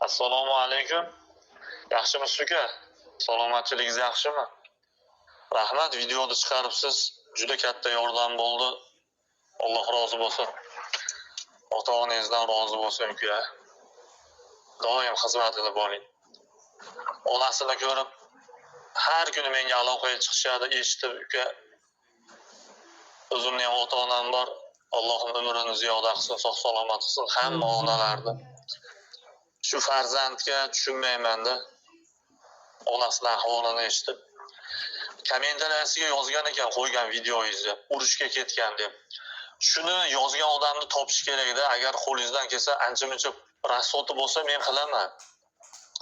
Assalomu alaykum. Yaxshimisiz uka? Salomatchiligingiz yaxshimi? Rahmat, videoni chiqaribsiz. Juda katta yordam bo'ldi. Alloh rozi bo'lsin. Ota-onangizdan rozi bo'lsin uka. Doim xizmatida bo'ling. Onasini ko'rib, har kuni menga aloqaga chiqishadi, eshitib uka. O'zimning ham ota-onam bor. Allohim umrini ziyoda qilsin, sog' salomat qilsin hamma onalarni. Shu farzandga tushunmayman-da. Onasining ahvolini eshitib, kommentariyasiga yozgan ekan, qo'ygan videoyingizni, urushga ketgan deb. Shuni yozgan odamni topish kerak-da. Agar qo'lingizdan kelsa, ancha-muncha rasxoti bo'lsa, men qilaman.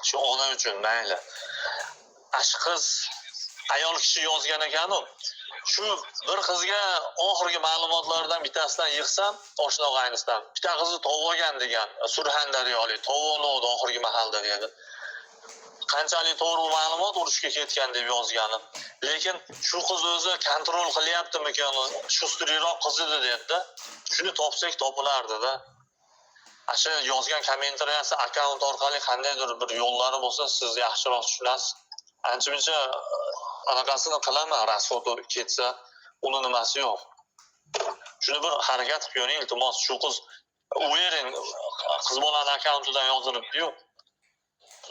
Shu ona uchun mayli. Qiz ayol kishi yozgan ekan-ku. Shu bir qizga oxirgi ma'lumotlardan bittasidan yig'sam, oshna og'aynisidan. Bitta qizni to'g'rigan degan, Surxondaryolik, to'g'rino'di oxirgi mahalda dedi. Qanchalik to'g'ri ma'lumot urushga ketgan deb yozganim. Lekin shu qiz o'zi kontrol qilyaptimi-kan, shustriroq qiz edi dedi-da. Shuni topsak topilardi-da. Asha yozgan kommentariyasi akkaunt orqali qandaydir bir yo'llari bo'lsa, siz yaxshiroq tushunasiz. Ancha-muncha anaqasini qilaman, rasxoti ketsa, uni nimasi yo'q. Shuni bir harakat qilib ko'ring, iltimos. Shu qiz o'yering, qiz bolaning akkauntidan yozilibdi-yu.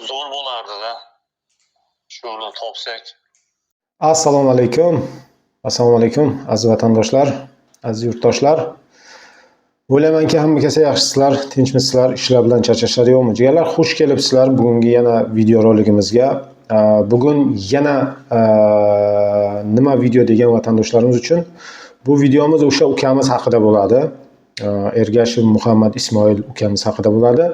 Zo'r bo'lardi-da. Shuni topsak. Assalomu alaykum. Assalomu alaykum aziz vatandoshlar, aziz yurtdoshlar. O'ylaymanki hammasi yaxshisizlar, tinchmisizlar, ishlar bilan charchashlar yo'qmi? Jigarlar, xush kelibsizlar bugungi yana video roligimizga. Bugun yana nima video degan vatandoshlarimiz uchun bu videomiz o'sha ukamiz haqida bo'ladi. Ergashev Muhammad Ismoil ukamiz haqida bo'ladi.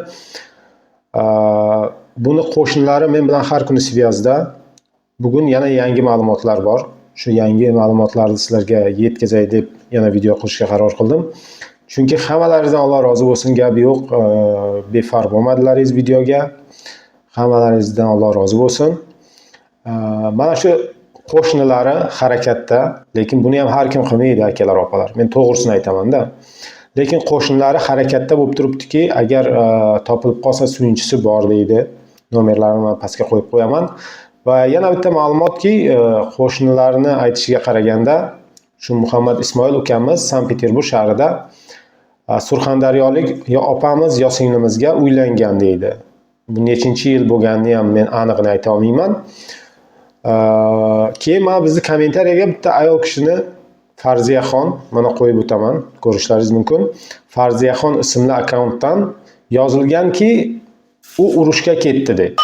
Buni qo'shnilari men bilan har kuni svyazda. Bugun yana yangi ma'lumotlar bor. Shu yangi ma'lumotlarni sizlarga yetkazay deb yana video qilishga qaror qildim. Chunki hammalaringizdan Alloh rozi bo'lsin, gap yo'q. Befarq bo'lmadilaringiz videoga. Hammalaringizdan Alloh rozi bo'lsin. Mana shu qo'shnilari harakatda, lekin buni ham har kim qilmaydi, akalar, opalar. Men to'g'risini aytaman-da. Lekin qo'shnilari harakatda bo'lib turibdiki, agar topilib qolsa suyunchisi bor deydi. Nomerlarini pastga qo'yib qo'yaman. Va yana bitta ma'lumotki, qo'shnilarni aytishiga qaraganda, shu Muhammad Ismoil ukamiz Sankt-Peterburg shahrida Surxondaryolik yo opamiz yo singlimizga uylangan deydi. Bu nechinchi yil bo'lganini ham men aniqini ayta olmayman. Keyin men bizni kommentariyaga bitta ayol kishini Farziyaxon, mana qo'yib o'taman, ko'rishlaringiz mumkin. Farziyaxon ismli akkauntdan yozilganki, u urushga ketdi deb.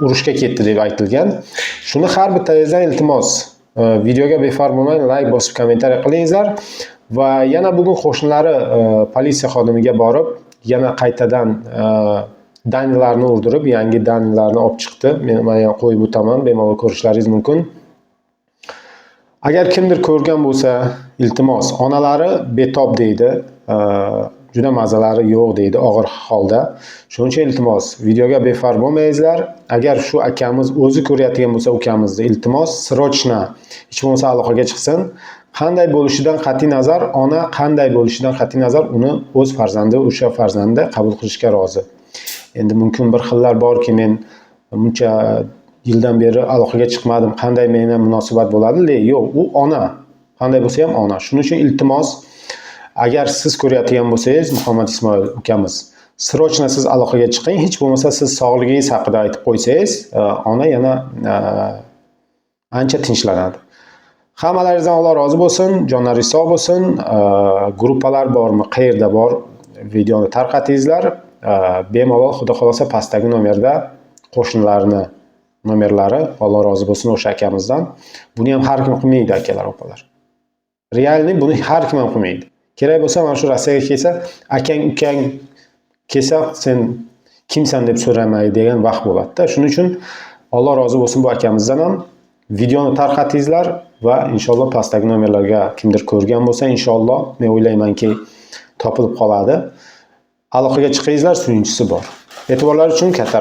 Urushga ketdi deb aytilgan. Shuni har bittangizdan iltimos, videoga befarq bo'lmang, like bosib kommentariya qilingizlar va yana bugun qo'shnilari politsiya xodimiga borib, yana qaytadan danlarni urdirib, yangi danlarni olib chiqdi. Men ham qo'yib o'taman, bemalol ko'rishlaringiz mumkin. Agar kimdir ko'rgan bo'lsa, iltimos, onalari betob deydi, juda mazalari yo'q deydi, og'ir holda. Shuning uchun iltimos, videoga befarq bo'lmangizlar. Agar shu akamiz o'zi ko'rayotgan bo'lsa, ukamizni iltimos, srochna hech bo'lmasa aloqaga chiqsin. Qanday bo'lishidan qat'iy nazar, ona qanday bo'lishidan qat'iy nazar, uni o'z farzandi, o'sha farzandi qabul qilishga rozi. Endi mumkin bir xillar borki, men buncha yildan beri aloqaga chiqmadim, qanday menga munosabat bo'ladi? Yo'q, u ona. Qanday bo'lsa ham ona. Shuning uchun iltimos, agar siz ko'rayotgan bo'lsangiz, Muhammad Ismoil ukamiz, srochna siz aloqaga chiqing, hech bo'lmasa siz sog'ligingiz haqida aytib qo'ysangiz, ona yana ancha tinchlanadi. Hammalaringizdan Alloh rozi bo'lsin, jonlaringiz sog' bo'lsin. Gruppalar bormi, qayerda bor, videoni tarqatingizlar. Bemalol xudo xolosa pastdagi nomerda qo'shnilarni nomerlari, Alloh rozi bo'lsin o'sha akamizdan. Buni ham har kim qilmaydi, akalar, opalar. Realni buni har kim ham qilmaydi. Kerak bo'lsa, mana shu Rossiyaga kelsa, akang, ukang kelsa, sen kimsan deb so'ramaydi degan vaqt bo'ladi-da. Shuning uchun Alloh rozi bo'lsin bu akamizdan ham. Videoni tarqatingizlar va inshaalloh pastdagi nomerlarga kimdir ko'rgan bo'lsa, inshaalloh men o'ylaymanki topilib qoladi. Aloqaga chiqingizlar, suyunchisi bor. E'tiborlar uchun katta